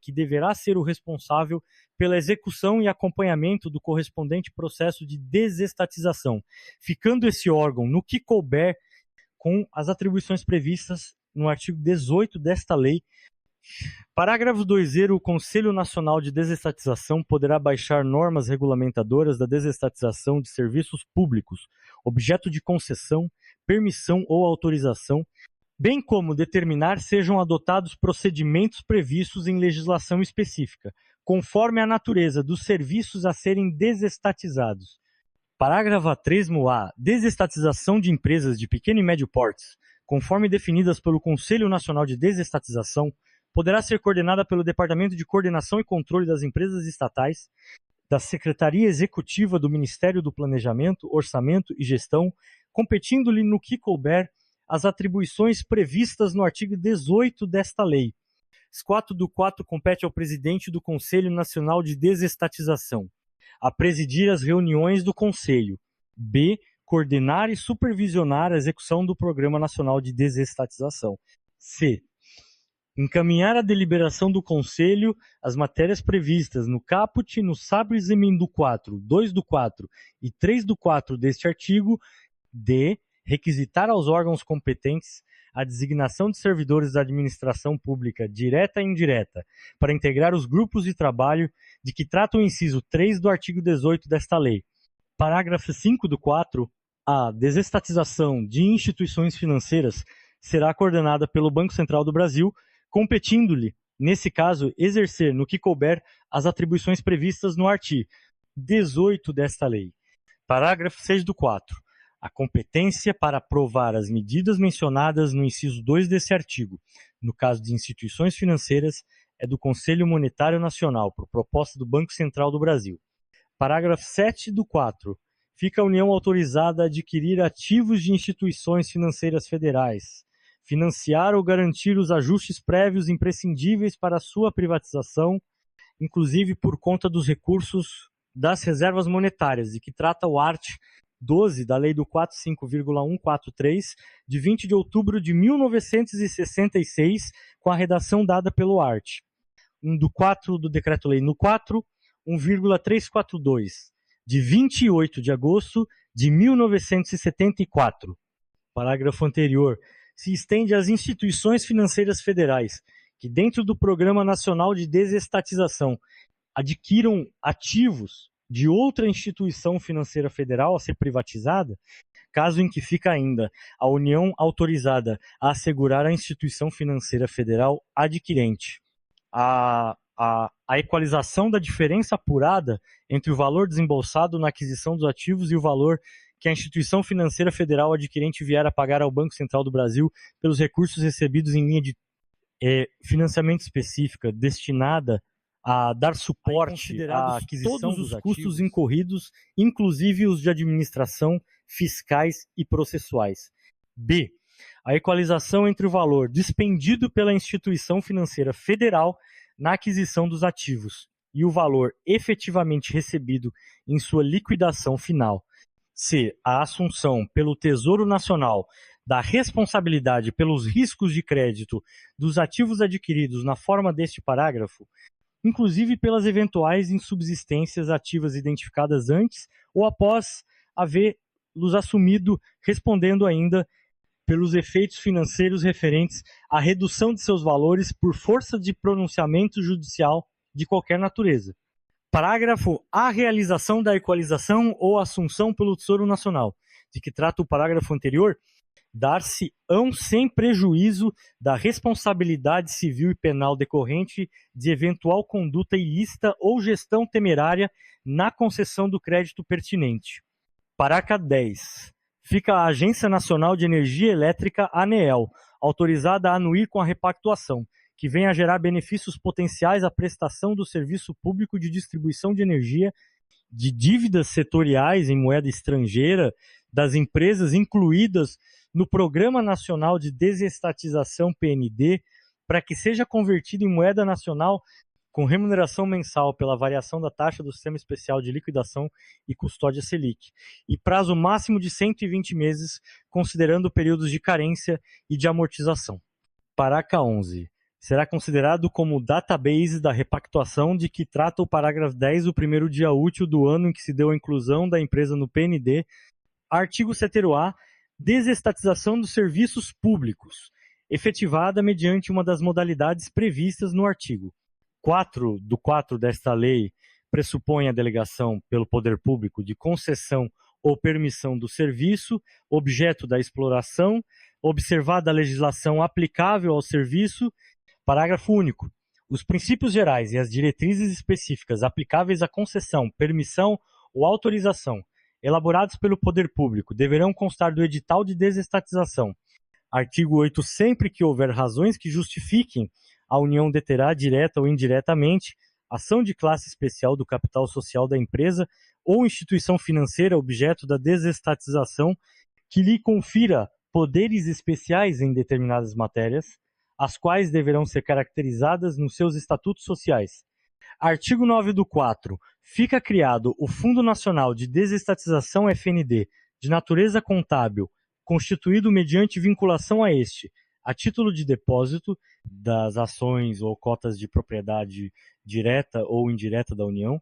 que deverá ser o responsável pela execução e acompanhamento do correspondente processo de desestatização, ficando esse órgão, no que couber, com as atribuições previstas no artigo 18 desta lei. Parágrafo 2º. O Conselho Nacional de Desestatização poderá baixar normas regulamentadoras da desestatização de serviços públicos, objeto de concessão, permissão ou autorização, bem como determinar sejam adotados procedimentos previstos em legislação específica, conforme a natureza dos serviços a serem desestatizados. Parágrafo 3º-A. Desestatização de empresas de pequeno e médio porte, conforme definidas pelo Conselho Nacional de Desestatização, poderá ser coordenada pelo Departamento de Coordenação e Controle das Empresas Estatais, da Secretaria Executiva do Ministério do Planejamento, Orçamento e Gestão, competindo-lhe no que couber as atribuições previstas no artigo 18 desta lei. 4 compete ao presidente do Conselho Nacional de Desestatização a presidir as reuniões do Conselho. B. Coordenar e supervisionar a execução do Programa Nacional de Desestatização. C. Encaminhar à deliberação do Conselho as matérias previstas no caput, no subregimen do 4, 2 do 4 e 3 do 4 deste artigo. D. Requisitar aos órgãos competentes a designação de servidores da administração pública, direta e indireta, para integrar os grupos de trabalho de que trata o inciso 3 do artigo 18 desta lei. Parágrafo 5 do 4. A desestatização de instituições financeiras será coordenada pelo Banco Central do Brasil, competindo-lhe, nesse caso, exercer, no que couber, as atribuições previstas no artigo 18 desta lei. Parágrafo 6 do 4. A competência para aprovar as medidas mencionadas no inciso 2 desse artigo, no caso de instituições financeiras, é do Conselho Monetário Nacional, por proposta do Banco Central do Brasil. Parágrafo 7 do 4. Fica a União autorizada a adquirir ativos de instituições financeiras federais, financiar ou garantir os ajustes prévios imprescindíveis para a sua privatização, inclusive por conta dos recursos das reservas monetárias, de que trata o art. 12 da Lei do 45,143, de 20 de outubro de 1966, com a redação dada pelo art. 1 do 4 do Decreto-Lei no 4, 1,342, de 28 de agosto de 1974. Parágrafo anterior. Se estende às instituições financeiras federais que, dentro do Programa Nacional de Desestatização, adquiram ativos de outra instituição financeira federal a ser privatizada, caso em que fica ainda a União autorizada a assegurar a instituição financeira federal adquirente a equalização da diferença apurada entre o valor desembolsado na aquisição dos ativos e o valor que a instituição financeira federal adquirente vier a pagar ao Banco Central do Brasil pelos recursos recebidos em linha de financiamento específica destinada a dar suporte à aquisição todos os custos incorridos, inclusive os de administração, fiscais e processuais. B. A equalização entre o valor despendido pela instituição financeira federal na aquisição dos ativos e o valor efetivamente recebido em sua liquidação final. C. A assunção pelo Tesouro Nacional da responsabilidade pelos riscos de crédito dos ativos adquiridos na forma deste parágrafo, inclusive pelas eventuais insubsistências ativas identificadas antes ou após havê-los assumido, respondendo ainda pelos efeitos financeiros referentes à redução de seus valores por força de pronunciamento judicial de qualquer natureza. Parágrafo. A realização da equalização ou assunção pelo Tesouro Nacional, de que trata o parágrafo anterior, dar-se-ão sem prejuízo da responsabilidade civil e penal decorrente de eventual conduta ilícita ou gestão temerária na concessão do crédito pertinente. Parágrafo 10. Fica a Agência Nacional de Energia Elétrica, ANEEL, autorizada a anuir com a repactuação, que venha a gerar benefícios potenciais à prestação do serviço público de distribuição de energia, de dívidas setoriais em moeda estrangeira, das empresas incluídas no Programa Nacional de Desestatização PND, para que seja convertido em moeda nacional com remuneração mensal pela variação da taxa do Sistema Especial de Liquidação e Custódia Selic, e prazo máximo de 120 meses, considerando períodos de carência e de amortização. Parágrafo 11. será considerado como database da repactuação de que trata o parágrafo 10 do primeiro dia útil do ano em que se deu a inclusão da empresa no PND. Artigo 7º-A, desestatização dos serviços públicos, efetivada mediante uma das modalidades previstas no artigo 4 desta lei, pressupõe a delegação pelo poder público de concessão ou permissão do serviço, objeto da exploração, observada a legislação aplicável ao serviço. Parágrafo único. Os princípios gerais e as diretrizes específicas aplicáveis à concessão, permissão ou autorização, elaborados pelo poder público, deverão constar do edital de desestatização. Artigo 8. Sempre que houver razões que justifiquem, a União deterá, direta ou indiretamente, ação de classe especial do capital social da empresa ou instituição financeira objeto da desestatização que lhe confira poderes especiais em determinadas matérias, as quais deverão ser caracterizadas nos seus estatutos sociais. Artigo 9 do 4. Fica criado o Fundo Nacional de Desestatização FND, de natureza contábil, constituído mediante vinculação a este, a título de depósito das ações ou cotas de propriedade direta ou indireta da União,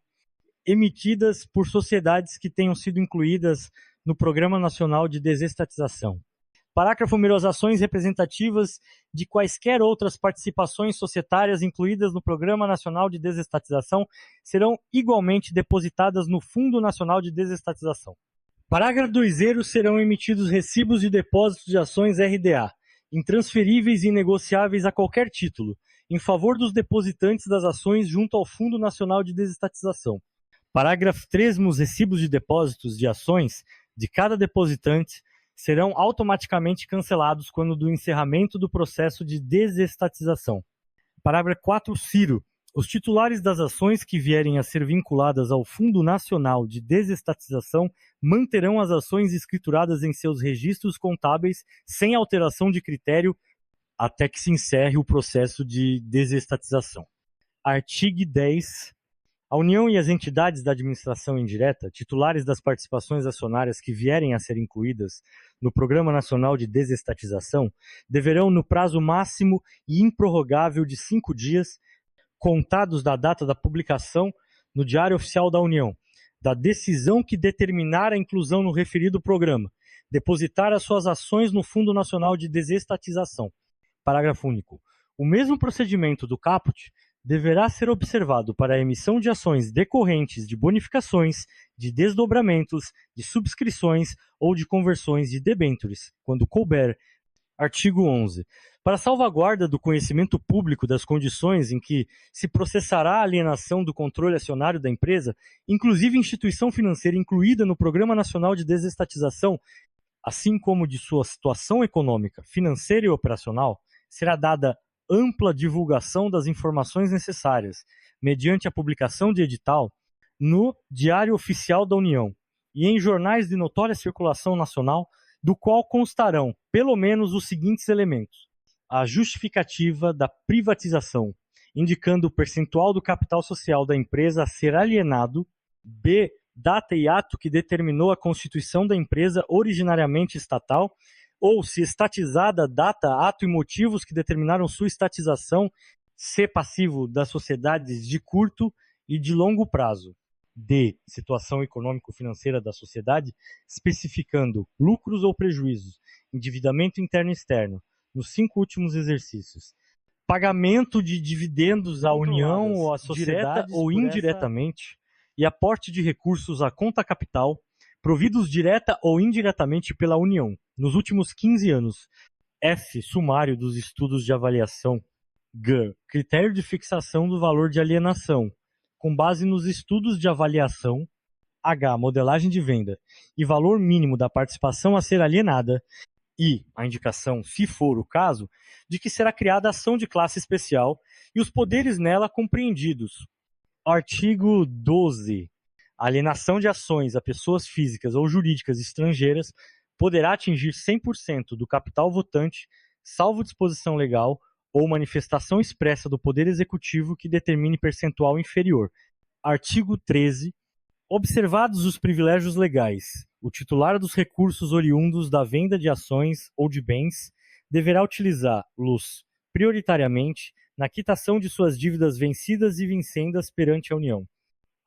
emitidas por sociedades que tenham sido incluídas no Programa Nacional de Desestatização. Parágrafo número: as ações representativas de quaisquer outras participações societárias incluídas no Programa Nacional de Desestatização serão igualmente depositadas no Fundo Nacional de Desestatização. Parágrafo 2º, serão emitidos recibos de depósitos de ações RDA, intransferíveis e inegociáveis a qualquer título, em favor dos depositantes das ações junto ao Fundo Nacional de Desestatização. Parágrafo 3º, os recibos de depósitos de ações de cada depositante serão automaticamente cancelados quando do encerramento do processo de desestatização. Parágrafo 4, ciro. Os titulares das ações que vierem a ser vinculadas ao Fundo Nacional de Desestatização manterão as ações escrituradas em seus registros contábeis sem alteração de critério até que se encerre o processo de desestatização. Artigo 10. A União e as entidades da administração indireta, titulares das participações acionárias que vierem a ser incluídas no Programa Nacional de Desestatização, deverão, no prazo máximo e improrrogável de 5 dias, contados da data da publicação no Diário Oficial da União, da decisão que determinar a inclusão no referido programa, depositar as suas ações no Fundo Nacional de Desestatização. Parágrafo único. O mesmo procedimento do caput deverá ser observado para a emissão de ações decorrentes de bonificações, de desdobramentos, de subscrições ou de conversões de debêntures, quando couber. Artigo 11. Para salvaguarda do conhecimento público das condições em que se processará a alienação do controle acionário da empresa, inclusive instituição financeira incluída no Programa Nacional de Desestatização, assim como de sua situação econômica, financeira e operacional, será dada ampla divulgação das informações necessárias, mediante a publicação de edital, no Diário Oficial da União e em jornais de notória circulação nacional, do qual constarão, pelo menos, os seguintes elementos: a justificativa da privatização, indicando o percentual do capital social da empresa a ser alienado, b. data e ato que determinou a constituição da empresa originariamente estatal, ou, se estatizada, data, ato e motivos que determinaram sua estatização, c. passivo das sociedades de curto e de longo prazo. D. Situação econômico-financeira da sociedade, especificando lucros ou prejuízos, endividamento interno e externo, nos 5 últimos exercícios. Pagamento de dividendos à União ou à sociedade ou indiretamente, e aporte de recursos à conta capital, providos direta ou indiretamente pela União, nos últimos 15 anos. F. Sumário dos estudos de avaliação. G. Critério de fixação do valor de alienação, com base nos estudos de avaliação. H. Modelagem de venda e valor mínimo da participação a ser alienada. I. A indicação, se for o caso, de que será criada ação de classe especial e os poderes nela compreendidos. Artigo 12. A alienação de ações a pessoas físicas ou jurídicas estrangeiras poderá atingir 100% do capital votante, salvo disposição legal ou manifestação expressa do Poder Executivo que determine percentual inferior. Artigo 13. Observados os privilégios legais, o titular dos recursos oriundos da venda de ações ou de bens deverá utilizá-los prioritariamente na quitação de suas dívidas vencidas e vincendas perante a União.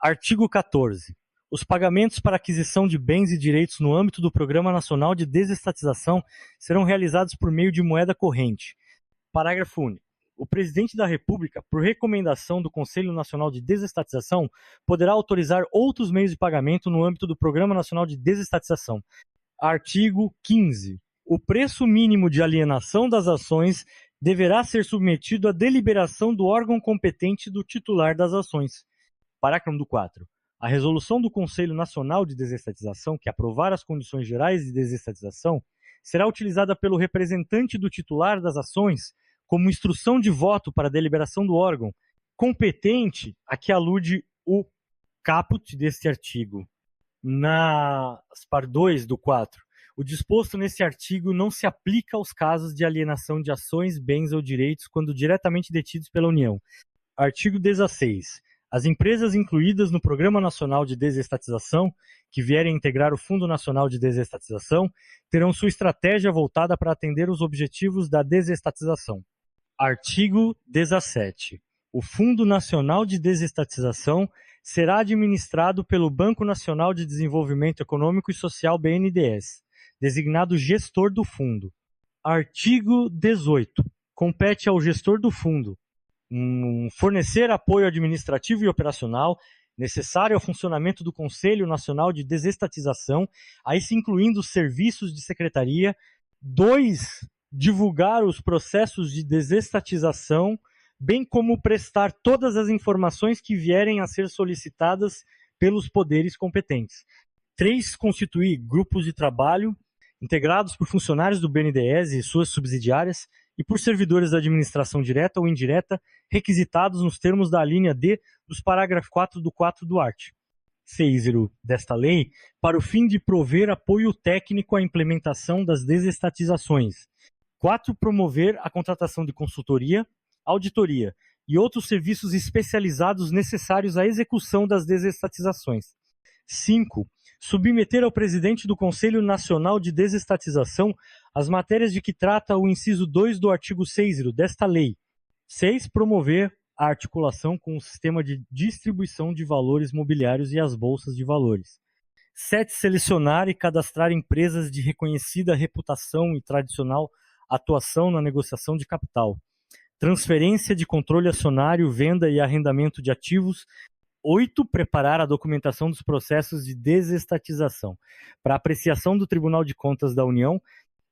Artigo 14. Os pagamentos para aquisição de bens e direitos no âmbito do Programa Nacional de Desestatização serão realizados por meio de moeda corrente. Parágrafo único. O Presidente da República, por recomendação do Conselho Nacional de Desestatização, poderá autorizar outros meios de pagamento no âmbito do Programa Nacional de Desestatização. Artigo 15. O preço mínimo de alienação das ações deverá ser submetido à deliberação do órgão competente do titular das ações. Parágrafo 4. A resolução do Conselho Nacional de Desestatização, que aprovar as condições gerais de desestatização, será utilizada pelo representante do titular das ações como instrução de voto para a deliberação do órgão competente a que alude o caput deste artigo. Nas par 2 do 4, o disposto nesse artigo não se aplica aos casos de alienação de ações, bens ou direitos quando diretamente detidos pela União. Artigo 16. As empresas incluídas no Programa Nacional de Desestatização, que vierem integrar o Fundo Nacional de Desestatização, terão sua estratégia voltada para atender os objetivos da desestatização. Artigo 17. O Fundo Nacional de Desestatização será administrado pelo Banco Nacional de Desenvolvimento Econômico e Social, BNDES, designado gestor do fundo. Artigo 18. Compete ao gestor do fundo fornecer apoio administrativo e operacional necessário ao funcionamento do Conselho Nacional de Desestatização, aí se incluindo os serviços de secretaria. 2. Divulgar os processos de desestatização, bem como prestar todas as informações que vierem a ser solicitadas pelos poderes competentes. 3. Constituir grupos de trabalho integrados por funcionários do BNDES e suas subsidiárias e por servidores da administração direta ou indireta, requisitados nos termos da alínea D dos parágrafos 4 do 4 do art. 6 desta lei, para o fim de prover apoio técnico à implementação das desestatizações. 4. Promover a contratação de consultoria, auditoria e outros serviços especializados necessários à execução das desestatizações. 5. Submeter ao presidente do Conselho Nacional de Desestatização as matérias de que trata o inciso 2 do artigo 6 desta lei. 6. Promover a articulação com o sistema de distribuição de valores mobiliários e as bolsas de valores. 7. Selecionar e cadastrar empresas de reconhecida reputação e tradicional atuação na negociação de capital. Transferência de controle acionário, venda e arrendamento de ativos. 8. Preparar a documentação dos processos de desestatização para apreciação do Tribunal de Contas da União.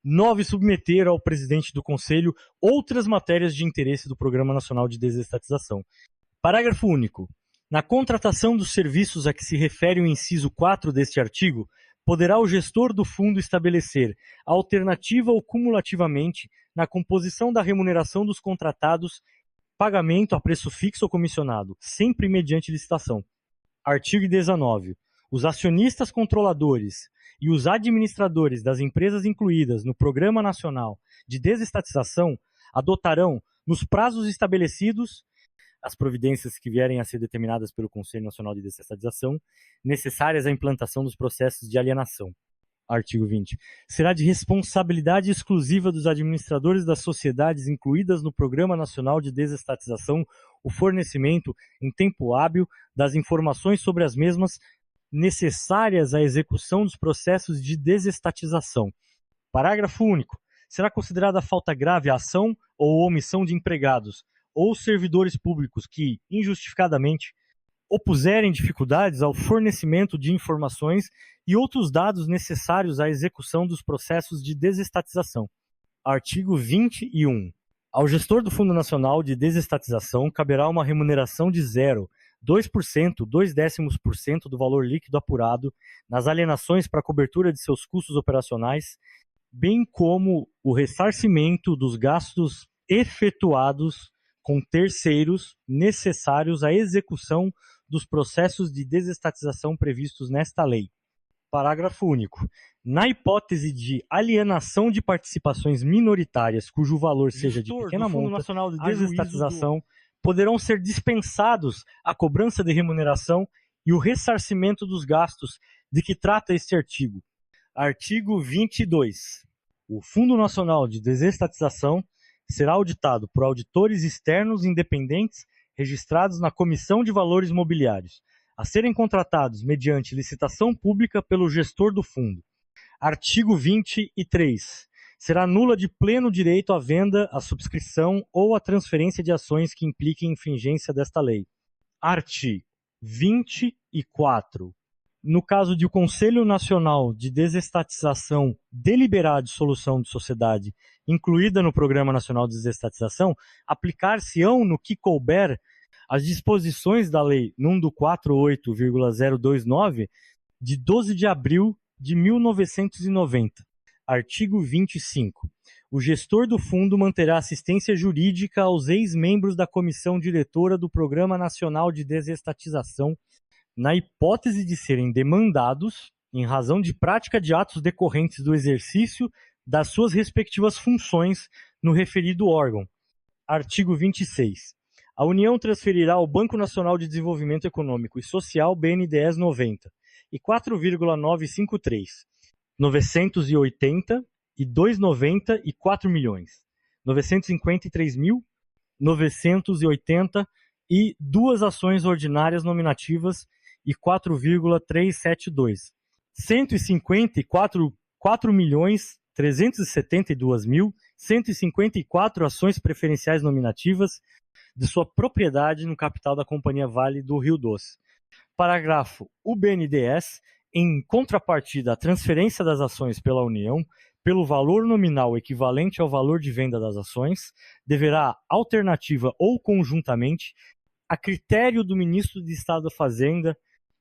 9. Submeter ao presidente do Conselho outras matérias de interesse do Programa Nacional de Desestatização. Parágrafo único. Na contratação dos serviços a que se refere o inciso 4 deste artigo, poderá o gestor do fundo estabelecer, alternativa ou cumulativamente, na composição da remuneração dos contratados, pagamento a preço fixo ou comissionado, sempre mediante licitação. Artigo 19. Os acionistas controladores e os administradores das empresas incluídas no Programa Nacional de Desestatização adotarão, nos prazos estabelecidos, as providências que vierem a ser determinadas pelo Conselho Nacional de Desestatização, necessárias à implantação dos processos de alienação. Artigo 20. Será de responsabilidade exclusiva dos administradores das sociedades incluídas no Programa Nacional de Desestatização o fornecimento, em tempo hábil, das informações sobre as mesmas necessárias à execução dos processos de desestatização. Parágrafo único. Será considerada falta grave a ação ou omissão de empregados ou servidores públicos que, injustificadamente, opuserem dificuldades ao fornecimento de informações e outros dados necessários à execução dos processos de desestatização. Artigo 21. Ao gestor do Fundo Nacional de Desestatização caberá uma remuneração de 0,2%, 0,2% do valor líquido apurado nas alienações para cobertura de seus custos operacionais, bem como o ressarcimento dos gastos efetuados com terceiros necessários à execução dos processos de desestatização previstos nesta lei. Parágrafo único. Na hipótese de alienação de participações minoritárias cujo valor seja de pequena monta, a desestatização poderão ser dispensados a cobrança de remuneração e o ressarcimento dos gastos de que trata este artigo. Artigo 22. O Fundo Nacional de Desestatização será auditado por auditores externos independentes registrados na Comissão de Valores Mobiliários, a serem contratados mediante licitação pública pelo gestor do fundo. Artigo 23. Será nula de pleno direito a venda, a subscrição ou a transferência de ações que impliquem infringência desta lei. Art. 24. No caso de o Conselho Nacional de Desestatização deliberar a dissolução de sociedade incluída no Programa Nacional de Desestatização, aplicar-se-ão no que couber as disposições da Lei nº 48,029, de 12 de abril de 1990. Artigo 25. O gestor do fundo manterá assistência jurídica aos ex-membros da comissão diretora do Programa Nacional de Desestatização, na hipótese de serem demandados em razão de prática de atos decorrentes do exercício das suas respectivas funções no referido órgão. Artigo 26. A União transferirá ao Banco Nacional de Desenvolvimento Econômico e Social, BNDES 90, e 4,953, 980 e 290 e 4 milhões, 953.980 e duas ações ordinárias nominativas e 4,372, 154.372.154 ações preferenciais nominativas de sua propriedade no capital da Companhia Vale do Rio Doce. Parágrafo. O BNDES, em contrapartida à transferência das ações pela União, pelo valor nominal equivalente ao valor de venda das ações, deverá, alternativa ou conjuntamente, a critério do Ministro de Estado da Fazenda,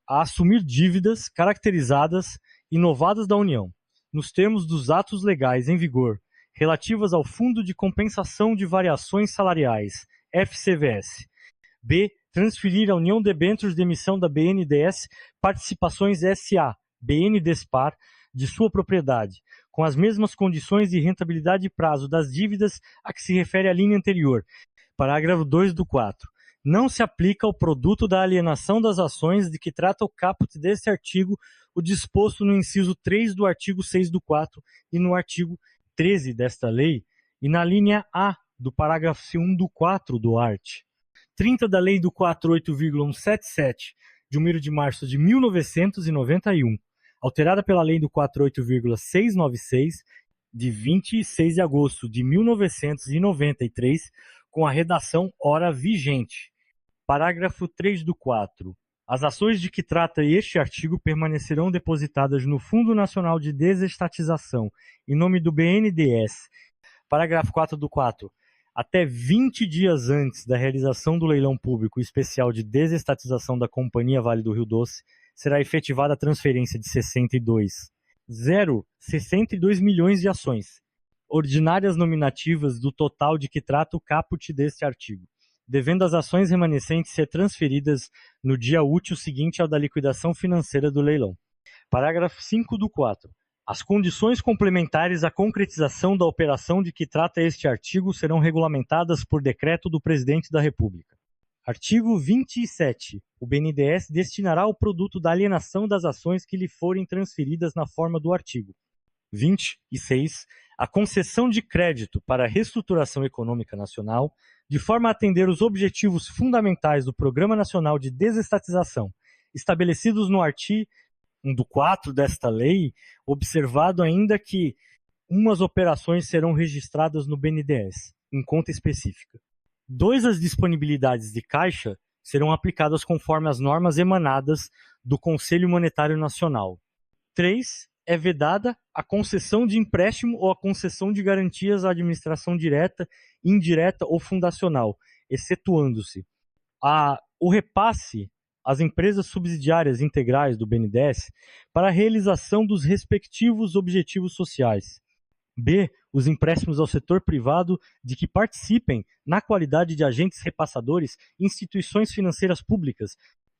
a assumir dívidas caracterizadas e novadas da União, nos termos dos atos legais em vigor, relativas ao Fundo de Compensação de Variações Salariais, FCVS. B. Transferir à União debêntures de emissão da BNDES Participações S.A., BNDESPAR, de sua propriedade, com as mesmas condições de rentabilidade e prazo das dívidas a que se refere a linha anterior. Parágrafo 2 do 4. Não se aplica ao produto da alienação das ações de que trata o caput deste artigo o disposto no inciso 3 do artigo 6 do 4 e no artigo 13 desta lei e na linha A do parágrafo 1 do 4 do art. 30 da Lei do 48,177, de 1º de março de 1991, alterada pela Lei do 48,696, de 26 de agosto de 1993, com a redação ora vigente. Parágrafo 3 do 4. As ações de que trata este artigo permanecerão depositadas no Fundo Nacional de Desestatização, em nome do BNDES. Parágrafo 4 do 4. Até 20 dias antes da realização do leilão público especial de desestatização da Companhia Vale do Rio Doce, será efetivada a transferência de 62 milhões de ações ordinárias nominativas do total de que trata o caput deste artigo, devendo as ações remanescentes ser transferidas no dia útil seguinte ao da liquidação financeira do leilão. Parágrafo 5 do 4. As condições complementares à concretização da operação de que trata este artigo serão regulamentadas por decreto do Presidente da República. Artigo 27. O BNDES destinará o produto da alienação das ações que lhe forem transferidas na forma do artigo. 26. A concessão de crédito para a reestruturação econômica nacional, de forma a atender os objetivos fundamentais do Programa Nacional de Desestatização, estabelecidos no artigo 1 do 4 desta lei, observado ainda que umas operações serão registradas no BNDES, em conta específica. 2. As disponibilidades de caixa serão aplicadas conforme as normas emanadas do Conselho Monetário Nacional. 3. É vedada a concessão de empréstimo ou a concessão de garantias à administração direta, indireta ou fundacional, excetuando-se o repasse às empresas subsidiárias integrais do BNDES para a realização dos respectivos objetivos sociais. B. Os empréstimos ao setor privado de que participem, na qualidade de agentes repassadores, instituições financeiras públicas.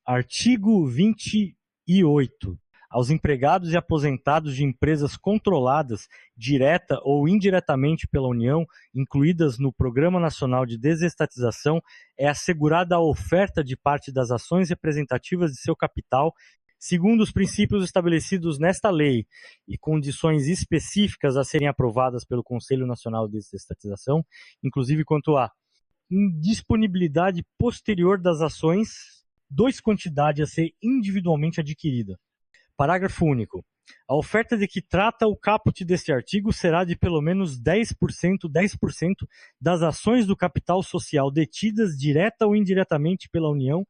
Artigo 28. Aos empregados e aposentados de empresas controladas, direta ou indiretamente pela União, incluídas no Programa Nacional de Desestatização, é assegurada a oferta de parte das ações representativas de seu capital segundo os princípios estabelecidos nesta lei e condições específicas a serem aprovadas pelo Conselho Nacional de Desestatização, inclusive quanto à indisponibilidade posterior das ações, 2 quantidade a ser individualmente adquirida. Parágrafo único. A oferta de que trata o caput deste artigo será de pelo menos 10% das ações do capital social detidas direta ou indiretamente pela União,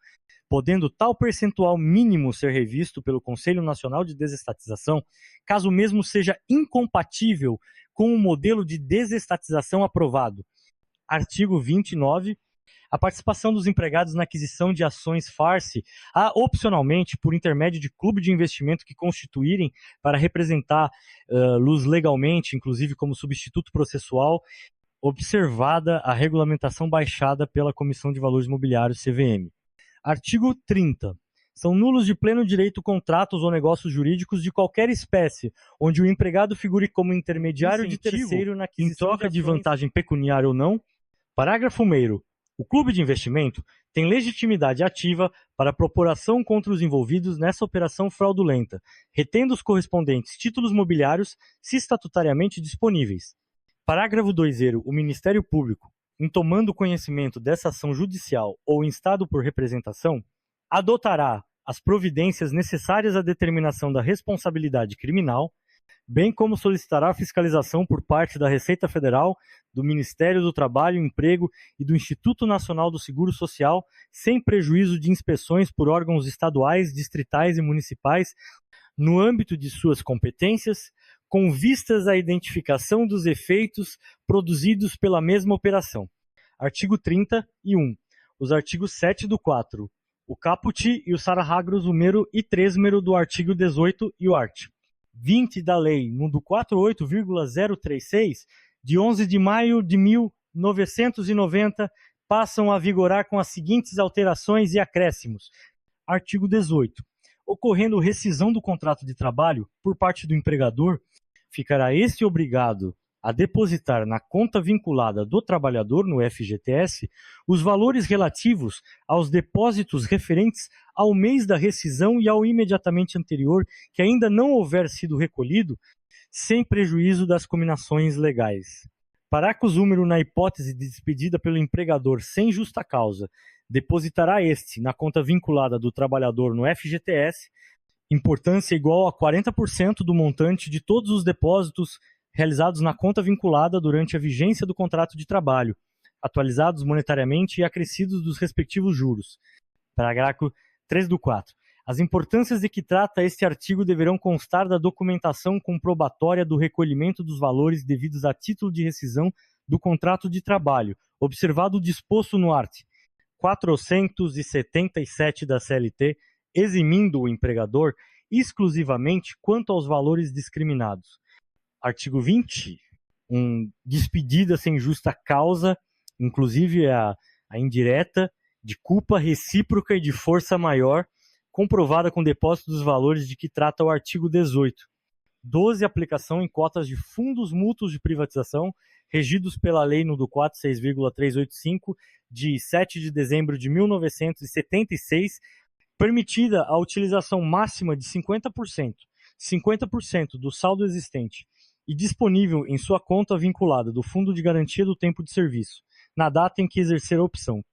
podendo tal percentual mínimo ser revisto pelo Conselho Nacional de Desestatização, caso o mesmo seja incompatível com o modelo de desestatização aprovado. Artigo 29. A participação dos empregados na aquisição de ações far-se opcionalmente, por intermédio de clube de investimento que constituírem para representá-los legalmente, inclusive como substituto processual, observada a regulamentação baixada pela Comissão de Valores Mobiliários, CVM. Artigo 30. São nulos de pleno direito contratos ou negócios jurídicos de qualquer espécie, onde o empregado figure como intermediário de terceiro na aquisição em troca de vantagem pecuniária ou não. Parágrafo 1º. O clube de investimento tem legitimidade ativa para propor ação contra os envolvidos nessa operação fraudulenta, retendo os correspondentes títulos mobiliários se estatutariamente disponíveis. Parágrafo 2º. O Ministério Público, em tomando conhecimento dessa ação judicial ou instado por representação, adotará as providências necessárias à determinação da responsabilidade criminal, bem como solicitará fiscalização por parte da Receita Federal, do Ministério do Trabalho, Emprego e do Instituto Nacional do Seguro Social, sem prejuízo de inspeções por órgãos estaduais, distritais e municipais, no âmbito de suas competências, com vistas à identificação dos efeitos produzidos pela mesma operação. Artigo 31. Os artigos 7 do 4, o caput e o sarahagros numero e trêsmero do artigo 18 e o art. 20 da Lei nº 48,036, de 11 de maio de 1990, passam a vigorar com as seguintes alterações e acréscimos. Artigo 18. Ocorrendo rescisão do contrato de trabalho por parte do empregador, ficará este obrigado a depositar na conta vinculada do trabalhador no FGTS os valores relativos aos depósitos referentes ao mês da rescisão e ao imediatamente anterior que ainda não houver sido recolhido, sem prejuízo das cominações legais. Parágrafo único. Na hipótese de despedida pelo empregador sem justa causa, depositará este na conta vinculada do trabalhador no FGTS importância igual a 40% do montante de todos os depósitos realizados na conta vinculada durante a vigência do contrato de trabalho, atualizados monetariamente e acrescidos dos respectivos juros. Parágrafo 3 do 4. As importâncias de que trata este artigo deverão constar da documentação comprobatória do recolhimento dos valores devidos a título de rescisão do contrato de trabalho, observado o disposto no art. 477 da CLT, eximindo o empregador exclusivamente quanto aos valores discriminados. Artigo 20. Despedida sem justa causa, inclusive a indireta, de culpa recíproca e de força maior, comprovada com depósito dos valores de que trata o artigo 18. 12. Aplicação em cotas de fundos mútuos de privatização, regidos pela Lei nº 46,385, de 7 de dezembro de 1976, permitida a utilização máxima de 50% do saldo existente e disponível em sua conta vinculada do Fundo de Garantia do Tempo de Serviço, na data em que exercer a opção.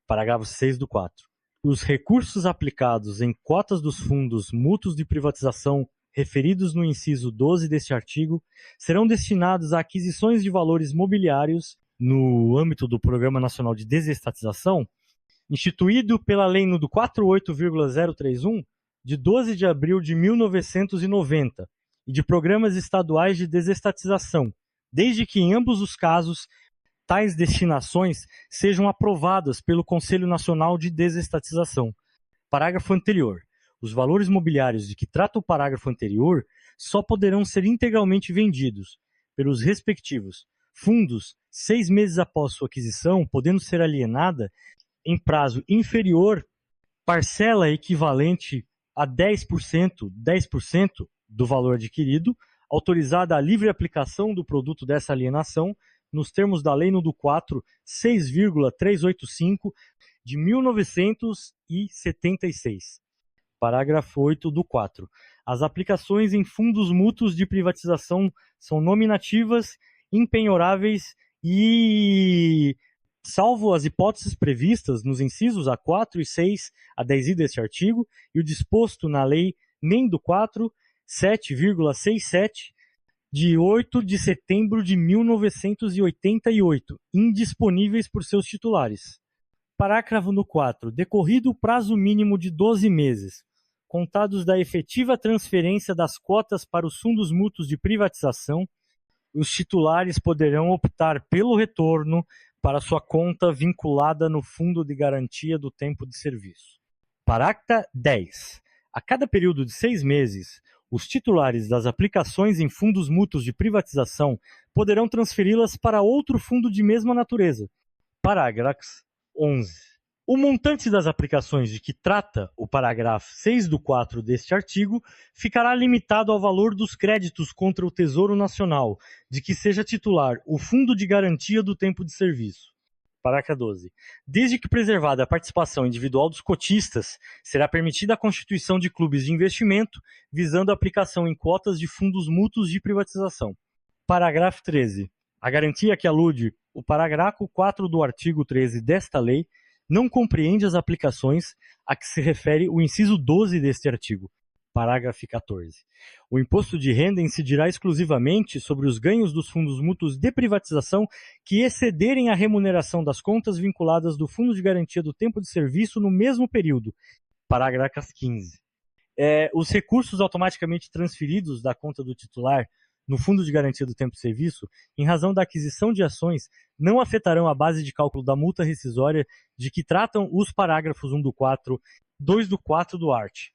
Parágrafo 6 do 4. Os recursos aplicados em cotas dos fundos mútuos de privatização referidos no inciso 12 deste artigo serão destinados a aquisições de valores mobiliários no âmbito do Programa Nacional de Desestatização, instituído pela Lei nº 48,031, de 12 de abril de 1990, e de programas estaduais de desestatização, desde que em ambos os casos tais destinações sejam aprovadas pelo Conselho Nacional de Desestatização. Parágrafo anterior. Os valores mobiliários de que trata o parágrafo anterior só poderão ser integralmente vendidos pelos respectivos fundos 6 meses após sua aquisição, podendo ser alienada em prazo inferior, parcela equivalente a 10% do valor adquirido, autorizada a livre aplicação do produto dessa alienação, nos termos da Lei nº 6,385 de 1976. Parágrafo 8 do 4. As aplicações em fundos mútuos de privatização são nominativas, impenhoráveis e, salvo as hipóteses previstas nos incisos A4 e 6 a 10i deste artigo e o disposto na Lei NEM do 4, 7,67, de 8 de setembro de 1988, indisponíveis por seus titulares. Parágrafo no 4. Decorrido o prazo mínimo de 12 meses, contados da efetiva transferência das cotas para os fundos mútuos de privatização, os titulares poderão optar pelo retorno para sua conta vinculada no Fundo de Garantia do Tempo de Serviço. Parágrafo 10. A cada período de 6 meses, os titulares das aplicações em fundos mútuos de privatização poderão transferi-las para outro fundo de mesma natureza. Parágrafo 11. O montante das aplicações de que trata o parágrafo 6 do 4 deste artigo ficará limitado ao valor dos créditos contra o Tesouro Nacional, de que seja titular o Fundo de Garantia do Tempo de Serviço. Parágrafo 12. Desde que preservada a participação individual dos cotistas, será permitida a constituição de clubes de investimento, visando a aplicação em cotas de fundos mútuos de privatização. Parágrafo 13. A garantia a que alude o parágrafo 4 do artigo 13 desta lei não compreende as aplicações a que se refere o inciso 12 deste artigo. Parágrafo 14. O imposto de renda incidirá exclusivamente sobre os ganhos dos fundos mútuos de privatização que excederem a remuneração das contas vinculadas do Fundo de Garantia do Tempo de Serviço no mesmo período. Parágrafo 15. Os recursos automaticamente transferidos da conta do titular no Fundo de Garantia do Tempo de Serviço, em razão da aquisição de ações, não afetarão a base de cálculo da multa rescisória de que tratam os parágrafos 1 do 4, 2 do 4 do art.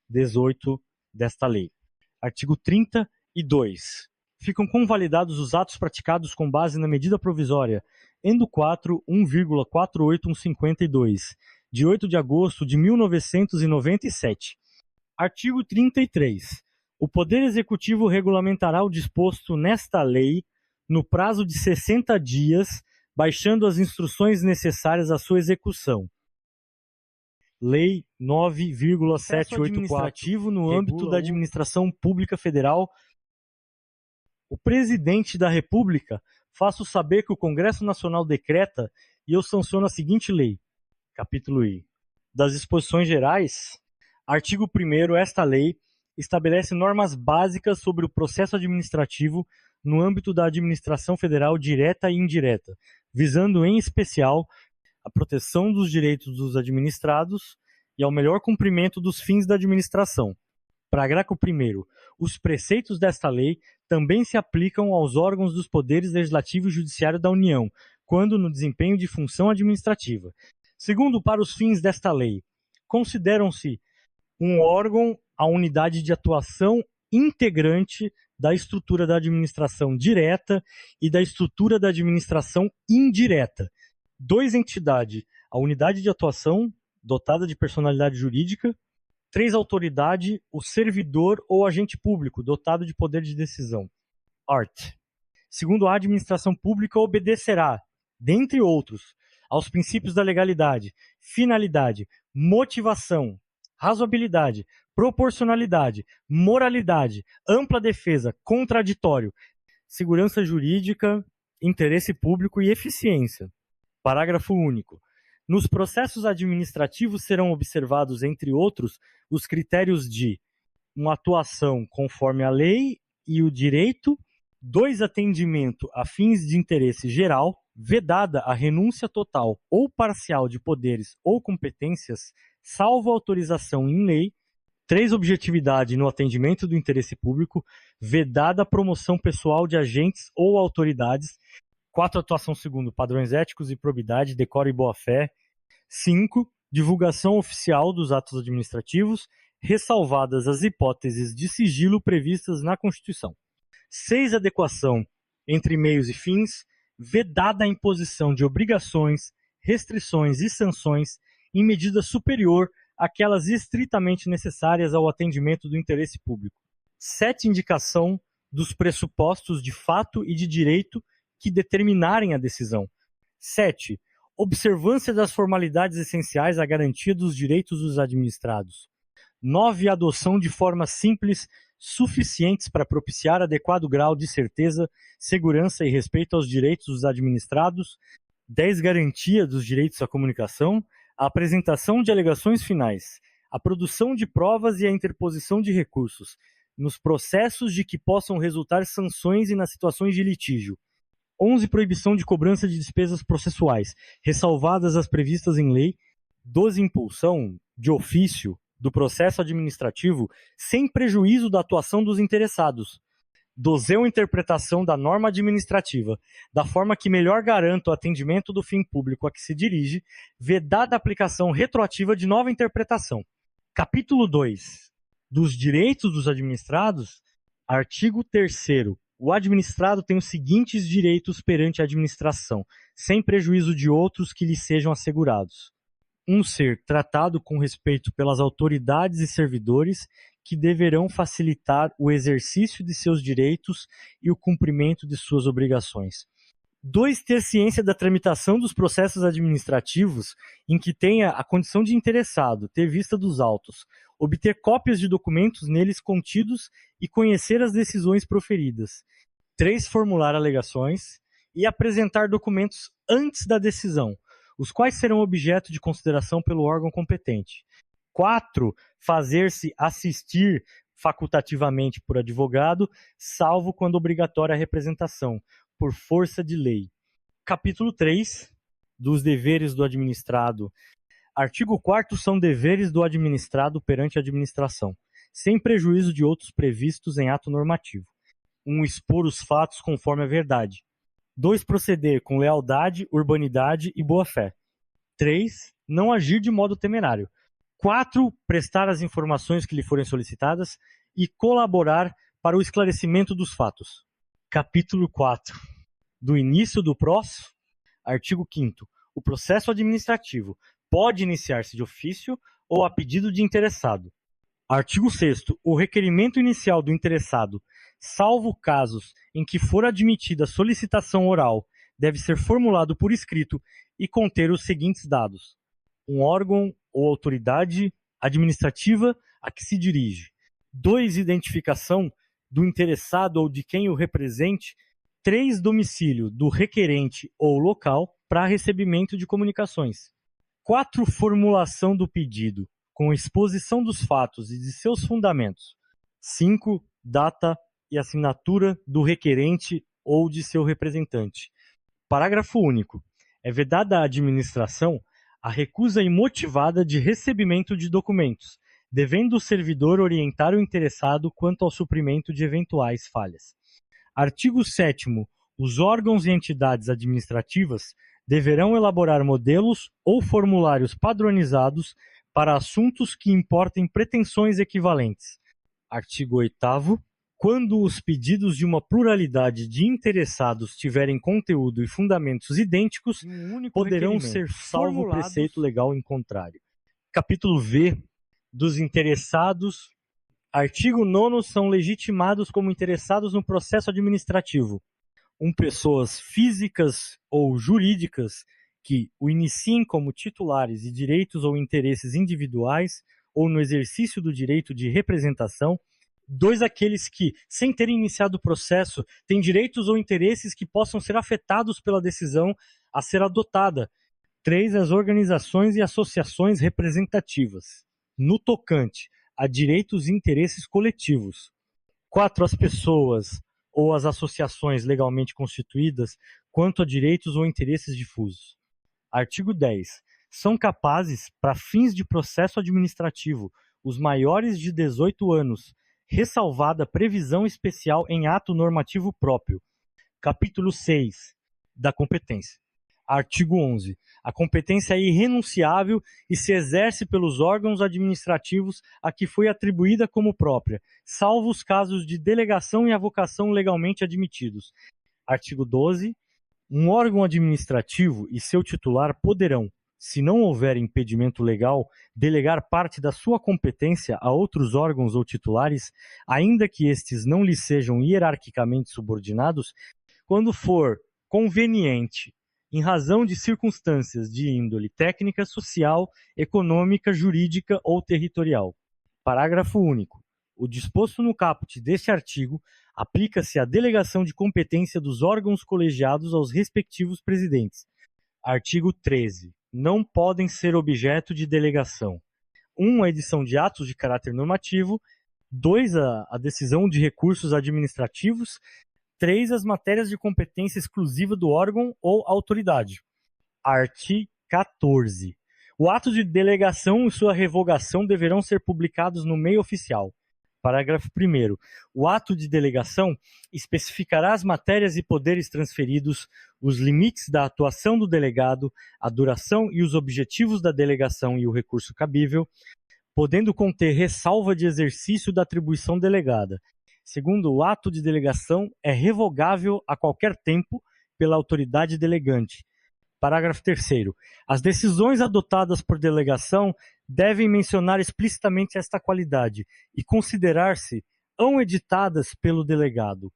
18 desta lei. Artigo 32. Ficam convalidados os atos praticados com base na medida provisória Endo 4 1,48152, de 8 de agosto de 1997. Artigo 33. O Poder Executivo regulamentará o disposto nesta lei no prazo de 60 dias, baixando as instruções necessárias à sua execução. Lei 9,784, administrativo no âmbito da administração pública federal. O Presidente da República faço saber que o Congresso Nacional decreta e eu sanciono a seguinte lei. Capítulo I. Das disposições gerais, artigo 1º, esta lei estabelece normas básicas sobre o processo administrativo no âmbito da administração federal direta e indireta, visando em especial a proteção dos direitos dos administrados e ao melhor cumprimento dos fins da administração. Parágrafo 1º. Os preceitos desta lei também se aplicam aos órgãos dos poderes legislativo e judiciário da União, quando no desempenho de função administrativa. Segundo, para os fins desta lei, consideram-se um órgão a unidade de atuação integrante da estrutura da administração direta e da estrutura da administração indireta. 2, entidade, a unidade de atuação dotada de personalidade jurídica. 3, autoridade, o servidor ou agente público dotado de poder de decisão. Art. Segundo, a administração pública obedecerá, dentre outros, aos princípios da legalidade, finalidade, motivação, razoabilidade, proporcionalidade, moralidade, ampla defesa, contraditório, segurança jurídica, interesse público e eficiência. Parágrafo único. Nos processos administrativos serão observados, entre outros, os critérios de uma atuação conforme a lei e o direito, 2, atendimento a fins de interesse geral, vedada a renúncia total ou parcial de poderes ou competências, salvo autorização em lei. 3, objetividade no atendimento do interesse público, vedada a promoção pessoal de agentes ou autoridades. 4, atuação segundo padrões éticos e probidade, decoro e boa-fé. 5, divulgação oficial dos atos administrativos, ressalvadas as hipóteses de sigilo previstas na Constituição. 6, adequação entre meios e fins, vedada a imposição de obrigações, restrições e sanções em medida superior àquelas estritamente necessárias ao atendimento do interesse público. 7, indicação dos pressupostos de fato e de direito que determinarem a decisão. 7, observância das formalidades essenciais à garantia dos direitos dos administrados. 9. Adoção de formas simples suficientes para propiciar adequado grau de certeza, segurança e respeito aos direitos dos administrados. 10. Garantia dos direitos à comunicação, a apresentação de alegações finais, a produção de provas e a interposição de recursos, nos processos de que possam resultar sanções e nas situações de litígio. 11. Proibição de cobrança de despesas processuais, ressalvadas as previstas em lei. 12. Impulsão, de ofício, do processo administrativo, sem prejuízo da atuação dos interessados. 12. Interpretação da norma administrativa, da forma que melhor garanta o atendimento do fim público a que se dirige, vedada a aplicação retroativa de nova interpretação. Capítulo 2. Dos direitos dos administrados, artigo 3º. O administrado tem os seguintes direitos perante a administração, sem prejuízo de outros que lhe sejam assegurados. 1. Ser tratado com respeito pelas autoridades e servidores que deverão facilitar o exercício de seus direitos e o cumprimento de suas obrigações. 2. Ter ciência da tramitação dos processos administrativos em que tenha a condição de interessado, ter vista dos autos, obter cópias de documentos neles contidos e conhecer as decisões proferidas. 3. Formular alegações e apresentar documentos antes da decisão, os quais serão objeto de consideração pelo órgão competente. 4. Fazer-se assistir facultativamente por advogado, salvo quando obrigatória a representação, por força de lei. Capítulo 3. Dos deveres do administrado. Artigo 4º. São deveres do administrado perante a administração, sem prejuízo de outros previstos em ato normativo. 1. Expor os fatos conforme a verdade. 2. Proceder com lealdade, urbanidade e boa-fé. 3. Não agir de modo temerário. 4. Prestar as informações que lhe forem solicitadas e colaborar para o esclarecimento dos fatos. Capítulo 4. Do início do processo. Artigo 5º. O processo administrativo pode iniciar-se de ofício ou a pedido de interessado. Artigo 6º. O requerimento inicial do interessado, salvo casos em que for admitida solicitação oral, deve ser formulado por escrito e conter os seguintes dados: um órgão ou autoridade administrativa a que se dirige. 2. Identificação do interessado ou de quem o represente. 3. Domicílio do requerente ou local para recebimento de comunicações. 4. Formulação do pedido, com exposição dos fatos e de seus fundamentos. 5. Data e assinatura do requerente ou de seu representante. Parágrafo único. É vedada à administração a recusa imotivada de recebimento de documentos, devendo o servidor orientar o interessado quanto ao suprimento de eventuais falhas. Artigo 7º. Os órgãos e entidades administrativas deverão elaborar modelos ou formulários padronizados para assuntos que importem pretensões equivalentes. Artigo 8º. Quando os pedidos de uma pluralidade de interessados tiverem conteúdo e fundamentos idênticos, poderão ser salvo preceito legal em contrário. Capítulo V. Dos interessados. Artigo 9º. São legitimados como interessados no processo administrativo pessoas físicas ou jurídicas que o iniciem como titulares de direitos ou interesses individuais ou no exercício do direito de representação. 2. Aqueles que, sem terem iniciado o processo, têm direitos ou interesses que possam ser afetados pela decisão a ser adotada. 3. As organizações e associações representativas, no tocante a direitos e interesses coletivos. 4. As pessoas ou as associações legalmente constituídas quanto a direitos ou interesses difusos. Artigo 10. São capazes, para fins de processo administrativo, os maiores de 18 anos, ressalvada previsão especial em ato normativo próprio. Capítulo 6. Da competência. Artigo 11. A competência é irrenunciável e se exerce pelos órgãos administrativos a que foi atribuída como própria, salvo os casos de delegação e avocação legalmente admitidos. Artigo 12. Um órgão administrativo e seu titular poderão, se não houver impedimento legal, delegar parte da sua competência a outros órgãos ou titulares, ainda que estes não lhes sejam hierarquicamente subordinados, quando for conveniente, em razão de circunstâncias de índole técnica, social, econômica, jurídica ou territorial. Parágrafo único. O disposto no caput deste artigo aplica-se à delegação de competência dos órgãos colegiados aos respectivos presidentes. Artigo 13. Não podem ser objeto de delegação: 1. A edição de atos de caráter normativo. 2. A decisão de recursos administrativos. 3. As matérias de competência exclusiva do órgão ou autoridade. Artigo 14. O ato de delegação e sua revogação deverão ser publicados no meio oficial. Parágrafo 1º. O ato de delegação especificará as matérias e poderes transferidos, os limites da atuação do delegado, a duração e os objetivos da delegação e o recurso cabível, podendo conter ressalva de exercício da atribuição delegada. Segundo, o ato de delegação é revogável a qualquer tempo pela autoridade delegante. Parágrafo 3º. As decisões adotadas por delegação devem mencionar explicitamente esta qualidade e considerar-se editadas pelo delegado.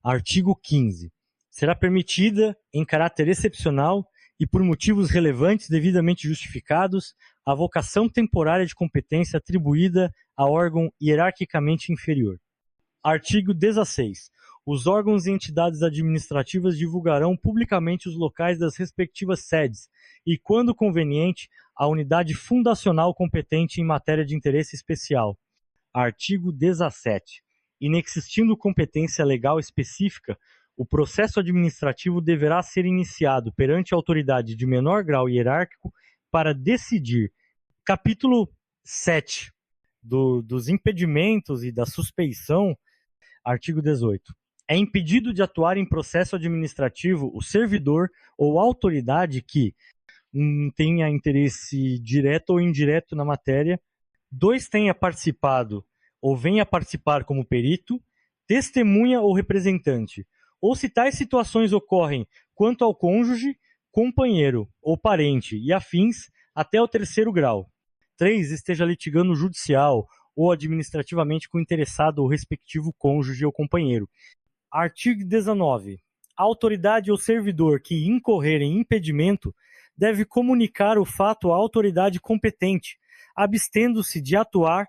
Artigo 15. Será permitida, em caráter excepcional e por motivos relevantes devidamente justificados, a avocação temporária de competência atribuída a órgão hierarquicamente inferior. Artigo 16. Os órgãos e entidades administrativas divulgarão publicamente os locais das respectivas sedes e, quando conveniente, a unidade fundacional competente em matéria de interesse especial. Artigo 17. Inexistindo competência legal específica, o processo administrativo deverá ser iniciado perante a autoridade de menor grau hierárquico para decidir. Capítulo 7 dos impedimentos e da suspeição. Artigo 18. É impedido de atuar em processo administrativo o servidor ou autoridade que tenha interesse direto ou indireto na matéria, 2. Tenha participado ou venha a participar como perito, testemunha ou representante, ou se tais situações ocorrem quanto ao cônjuge, companheiro ou parente e afins até o 3º grau. 3. Esteja litigando judicial ou administrativamente com o interessado ou respectivo cônjuge ou companheiro. Artigo 19. A autoridade ou servidor que incorrer em impedimento deve comunicar o fato à autoridade competente, abstendo-se de atuar.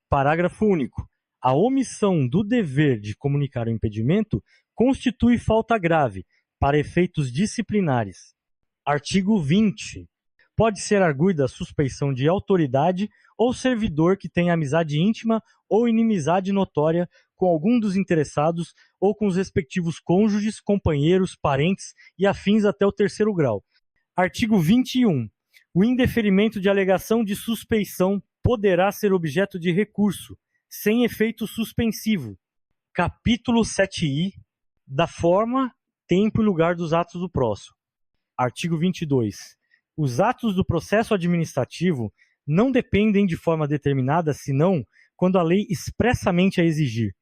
Parágrafo único. A omissão do dever de comunicar o impedimento constitui falta grave para efeitos disciplinares. Artigo 20. Pode ser arguida a suspeição de autoridade ou servidor que tenha amizade íntima ou inimizade notória com algum dos interessados ou com os respectivos cônjuges, companheiros, parentes e afins até o 3º grau. Artigo 21. O indeferimento de alegação de suspeição poderá ser objeto de recurso, sem efeito suspensivo. Capítulo 7i. Da forma, tempo e lugar dos atos do processo. Artigo 22. Os atos do processo administrativo não dependem de forma determinada, senão quando a lei expressamente a exigir.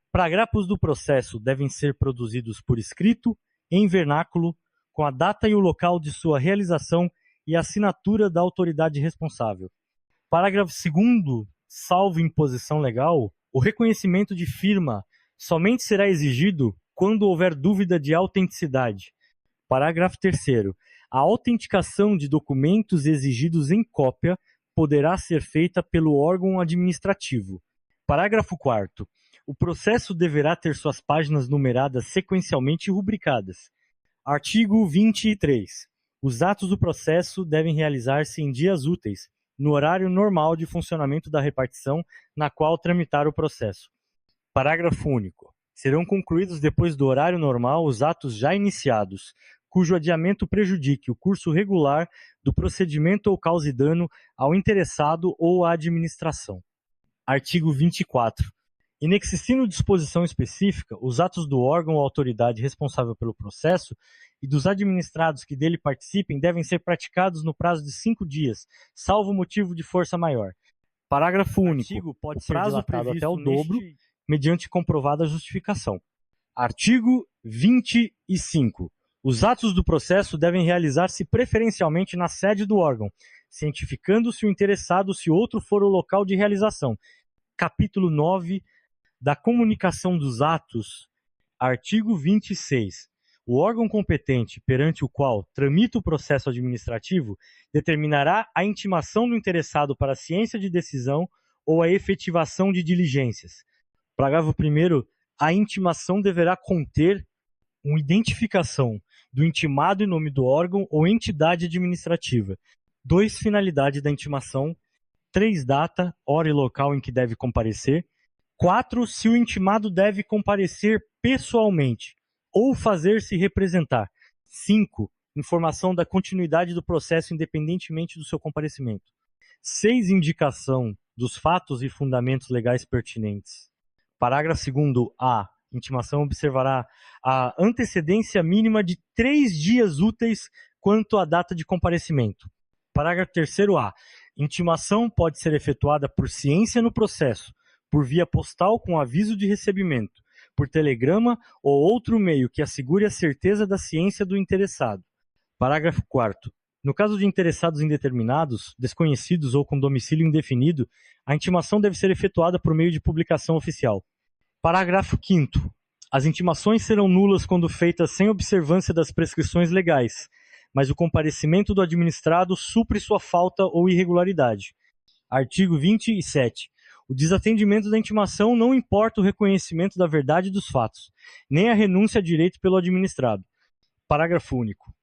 Parágrafos do processo devem ser produzidos por escrito, em vernáculo, com a data e o local de sua realização e a assinatura da autoridade responsável. Parágrafo 2º. Salvo imposição legal, o reconhecimento de firma somente será exigido quando houver dúvida de autenticidade. Parágrafo 3º. A autenticação de documentos exigidos em cópia poderá ser feita pelo órgão administrativo. Parágrafo 4º. O processo deverá ter suas páginas numeradas sequencialmente e rubricadas. Artigo 23. Os atos do processo devem realizar-se em dias úteis, no horário normal de funcionamento da repartição na qual tramitar o processo. Parágrafo único. Serão concluídos depois do horário normal os atos já iniciados, cujo adiamento prejudique o curso regular do procedimento ou cause dano ao interessado ou à administração. Artigo 24. Inexistindo disposição específica, os atos do órgão ou autoridade responsável pelo processo e dos administrados que dele participem devem ser praticados no prazo de 5 dias, salvo motivo de força maior. Parágrafo único. Pode ser dilatado até o dobro, mediante comprovada justificação. Artigo 25. Os atos do processo devem realizar-se preferencialmente na sede do órgão, cientificando-se o interessado se outro for o local de realização. Capítulo 9 da comunicação dos atos. Artigo 26. O órgão competente perante o qual tramita o processo administrativo determinará a intimação do interessado para a ciência de decisão ou a efetivação de diligências. Parágrafo 1º. A intimação deverá conter uma identificação do intimado em nome do órgão ou entidade administrativa. 2. Finalidade da intimação. 3. Data, hora e local em que deve comparecer. 4. Se o intimado deve comparecer pessoalmente ou fazer-se representar. 5. Informação da continuidade do processo independentemente do seu comparecimento. 6. Indicação dos fatos e fundamentos legais pertinentes. Parágrafo 2º. A intimação observará a antecedência mínima de 3 dias úteis quanto à data de comparecimento. Parágrafo 3º. A intimação pode ser efetuada por ciência no processo, por via postal com aviso de recebimento, por telegrama ou outro meio que assegure a certeza da ciência do interessado. Parágrafo 4º. No caso de interessados indeterminados, desconhecidos ou com domicílio indefinido, a intimação deve ser efetuada por meio de publicação oficial. Parágrafo 5º. As intimações serão nulas quando feitas sem observância das prescrições legais, mas o comparecimento do administrado supre sua falta ou irregularidade. Artigo 27. O desatendimento da intimação não importa o reconhecimento da verdade dos fatos, nem a renúncia a direito pelo administrado. Parágrafo único.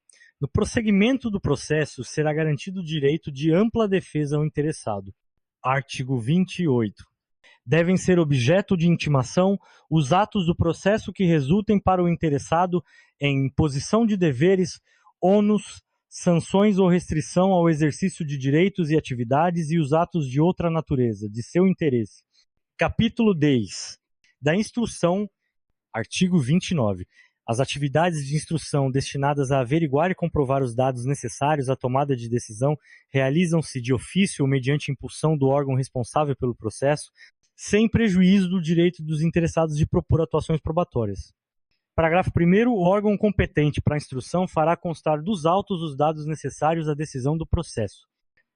No prosseguimento do processo, será garantido o direito de ampla defesa ao interessado. Artigo 28. Devem ser objeto de intimação os atos do processo que resultem para o interessado em imposição de deveres, ônus, sanções ou restrição ao exercício de direitos e atividades e os atos de outra natureza, de seu interesse. Capítulo 10. Da instrução, artigo 29. As atividades de instrução destinadas a averiguar e comprovar os dados necessários à tomada de decisão realizam-se de ofício ou mediante impulsão do órgão responsável pelo processo, sem prejuízo do direito dos interessados de propor atuações probatórias. Parágrafo 1º. O órgão competente para a instrução fará constar dos autos os dados necessários à decisão do processo.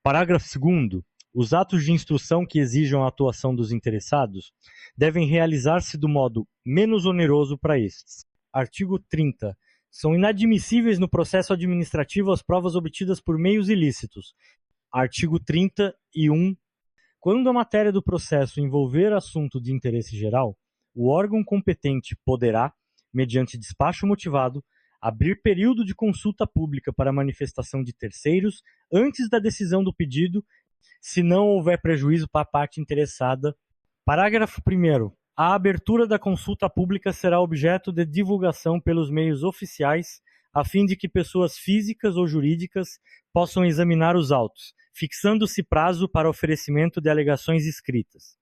Parágrafo 2º. Os atos de instrução que exijam a atuação dos interessados devem realizar-se do modo menos oneroso para estes. Artigo 30. São inadmissíveis no processo administrativo as provas obtidas por meios ilícitos. Artigo 31. Quando a matéria do processo envolver assunto de interesse geral, o órgão competente poderá, mediante despacho motivado, abrir período de consulta pública para manifestação de terceiros antes da decisão do pedido, se não houver prejuízo para a parte interessada. Parágrafo 1º. A abertura da consulta pública será objeto de divulgação pelos meios oficiais, a fim de que pessoas físicas ou jurídicas possam examinar os autos, fixando-se prazo para oferecimento de alegações escritas.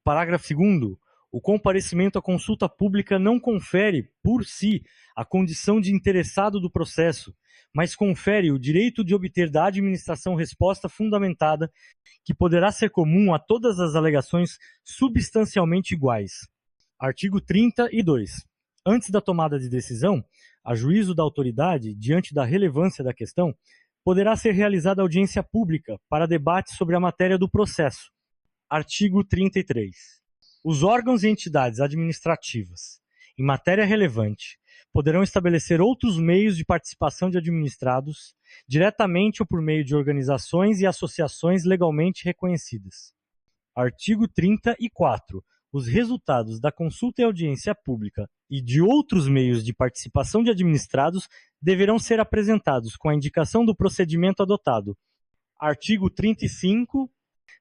Parágrafo 2º. O comparecimento à consulta pública não confere, por si, a condição de interessado do processo, mas confere o direito de obter da administração resposta fundamentada, que poderá ser comum a todas as alegações substancialmente iguais. Artigo 32. Antes da tomada de decisão, a juízo da autoridade, diante da relevância da questão, poderá ser realizada audiência pública para debate sobre a matéria do processo. Artigo 33. Os órgãos e entidades administrativas, em matéria relevante, poderão estabelecer outros meios de participação de administrados, diretamente ou por meio de organizações e associações legalmente reconhecidas. Artigo 34. Os resultados da consulta e audiência pública e de outros meios de participação de administrados deverão ser apresentados com a indicação do procedimento adotado. Artigo 35.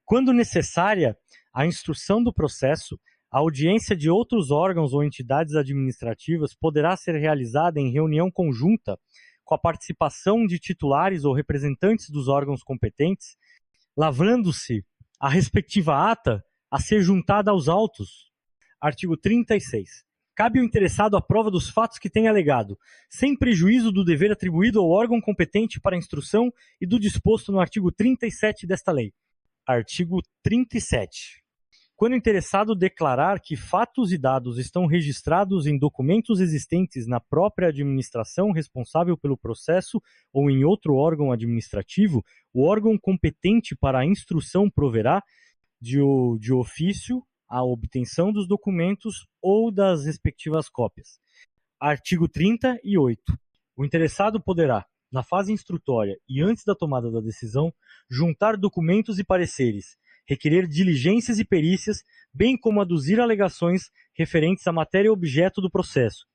Quando necessária a instrução do processo, a audiência de outros órgãos ou entidades administrativas poderá ser realizada em reunião conjunta com a participação de titulares ou representantes dos órgãos competentes, lavrando-se a respectiva ata a ser juntada aos autos. Artigo 36. Cabe ao interessado a prova dos fatos que tenha alegado, sem prejuízo do dever atribuído ao órgão competente para a instrução e do disposto no artigo 37 desta lei. Artigo 37. Quando o interessado declarar que fatos e dados estão registrados em documentos existentes na própria administração responsável pelo processo ou em outro órgão administrativo, o órgão competente para a instrução proverá, de ofício, a obtenção dos documentos ou das respectivas cópias. Artigo 38. O interessado poderá, na fase instrutória e antes da tomada da decisão, juntar documentos e pareceres, requerer diligências e perícias, bem como aduzir alegações referentes à matéria objeto do processo.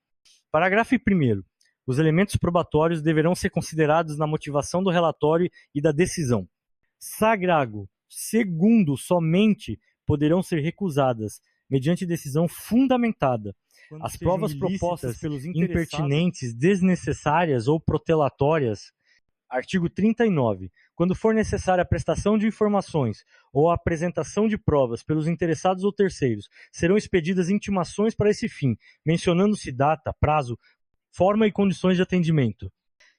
Parágrafo 1º. Os elementos probatórios deverão ser considerados na motivação do relatório e da decisão. Parágrafo 2º. Somente poderão ser recusadas, mediante decisão fundamentada, as provas propostas pelos impertinentes, desnecessárias ou protelatórias. Artigo 39. Quando for necessária a prestação de informações ou a apresentação de provas pelos interessados ou terceiros, serão expedidas intimações para esse fim, mencionando-se data, prazo, forma e condições de atendimento.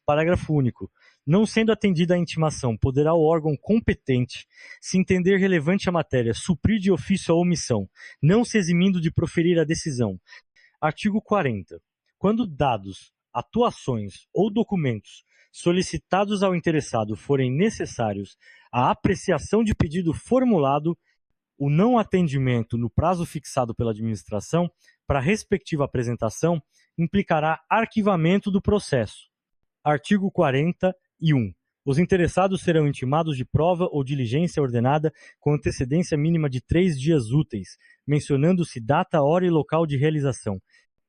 Parágrafo único. Não sendo atendida a intimação, poderá o órgão competente, se entender relevante a matéria, suprir de ofício a omissão, não se eximindo de proferir a decisão. Artigo 40. Quando dados, atuações ou documentos solicitados ao interessado forem necessários à apreciação de pedido formulado, o não atendimento no prazo fixado pela administração para a respectiva apresentação implicará arquivamento do processo. Artigo 41. Os interessados serão intimados de prova ou diligência ordenada com antecedência mínima de 3 dias úteis, mencionando-se data, hora e local de realização.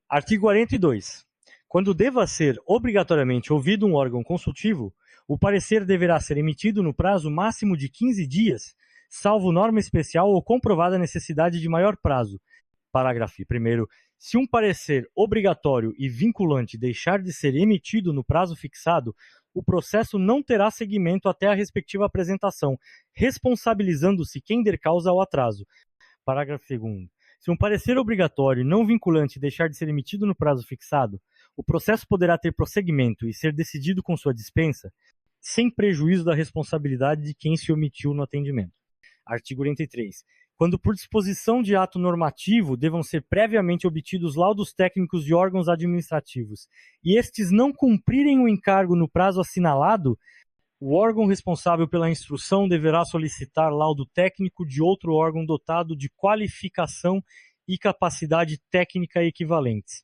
Artigo 42. Quando deva ser obrigatoriamente ouvido um órgão consultivo, o parecer deverá ser emitido no prazo máximo de 15 dias, salvo norma especial ou comprovada necessidade de maior prazo. Parágrafo 1º. Se um parecer obrigatório e vinculante deixar de ser emitido no prazo fixado, o processo não terá seguimento até a respectiva apresentação, responsabilizando-se quem der causa ao atraso. Parágrafo 2º. Se um parecer obrigatório e não vinculante deixar de ser emitido no prazo fixado, o processo poderá ter prosseguimento e ser decidido com sua dispensa, sem prejuízo da responsabilidade de quem se omitiu no atendimento. Artigo 43. Quando por disposição de ato normativo devam ser previamente obtidos laudos técnicos de órgãos administrativos e estes não cumprirem o encargo no prazo assinalado, o órgão responsável pela instrução deverá solicitar laudo técnico de outro órgão dotado de qualificação e capacidade técnica equivalentes.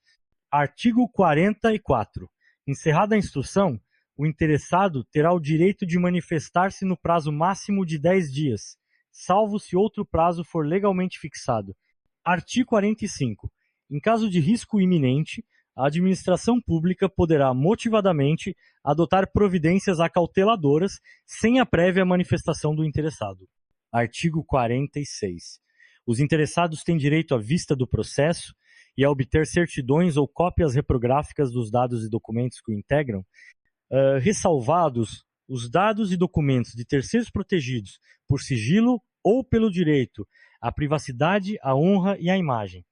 Artigo 44. Encerrada a instrução, o interessado terá o direito de manifestar-se no prazo máximo de 10 dias, salvo se outro prazo for legalmente fixado. Artigo 45. Em caso de risco iminente, a administração pública poderá motivadamente adotar providências acauteladoras sem a prévia manifestação do interessado. Artigo 46. Os interessados têm direito à vista do processo e a obter certidões ou cópias reprográficas dos dados e documentos que o integram, ressalvados os dados e documentos de terceiros protegidos por sigilo ou pelo direito à privacidade, à honra e à imagem.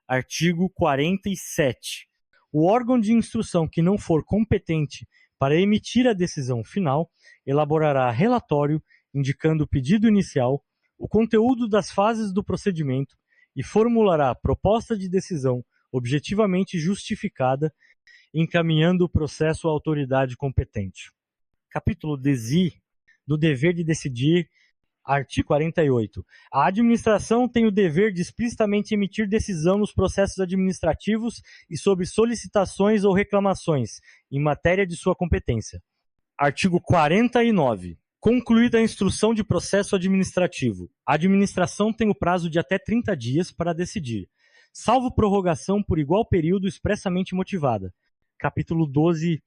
Artigo 47. O órgão de instrução que não for competente para emitir a decisão final elaborará relatório indicando o pedido inicial, o conteúdo das fases do procedimento e formulará proposta de decisão objetivamente justificada, encaminhando o processo à autoridade competente. Capítulo DESI, do dever de decidir. Artigo 48. A administração tem o dever de explicitamente emitir decisão nos processos administrativos e sobre solicitações ou reclamações, em matéria de sua competência. Artigo 49. Concluída a instrução de processo administrativo, a administração tem o prazo de até 30 dias para decidir, salvo prorrogação por igual período expressamente motivada. Capítulo 12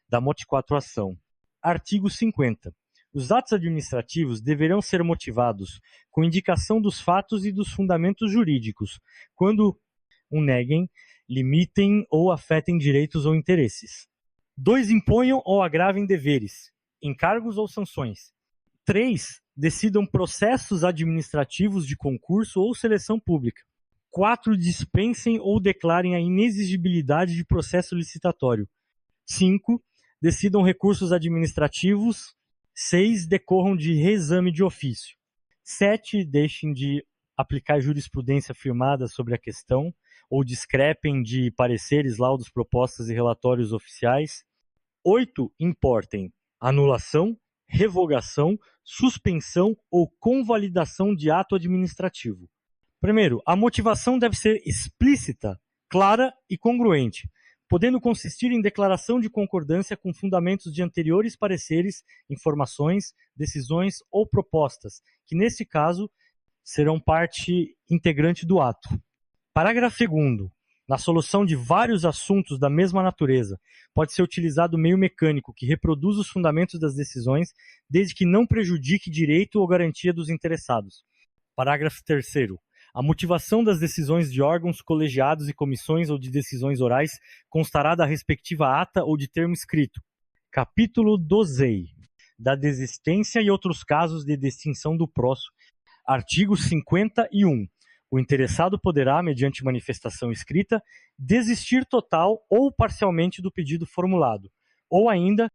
da Mot 4 Ação. Artigo 50. Os atos administrativos deverão ser motivados com indicação dos fatos e dos fundamentos jurídicos, quando o neguem, limitem ou afetem direitos ou interesses. 2. Imponham ou agravem deveres, encargos ou sanções. 3. Decidam processos administrativos de concurso ou seleção pública. 4. Dispensem ou declarem a inexigibilidade de processo licitatório. 5. Decidam recursos administrativos. 6. Decorram de reexame de ofício. 7. Deixem de aplicar jurisprudência firmada sobre a questão ou discrepem de pareceres, laudos, propostas e relatórios oficiais. 8. Importem anulação, revogação, suspensão ou convalidação de ato administrativo. Primeiro, a motivação deve ser explícita, clara e congruente, podendo consistir em declaração de concordância com fundamentos de anteriores pareceres, informações, decisões ou propostas, que, neste caso, serão parte integrante do ato. Parágrafo 2º. Na solução de vários assuntos da mesma natureza, pode ser utilizado meio mecânico que reproduz os fundamentos das decisões, desde que não prejudique direito ou garantia dos interessados. Parágrafo 3º. A motivação das decisões de órgãos colegiados e comissões ou de decisões orais constará da respectiva ata ou de termo escrito. Capítulo 12. Da desistência e outros casos de extinção do processo. Artigo 51. O interessado poderá, mediante manifestação escrita, desistir total ou parcialmente do pedido formulado, ou ainda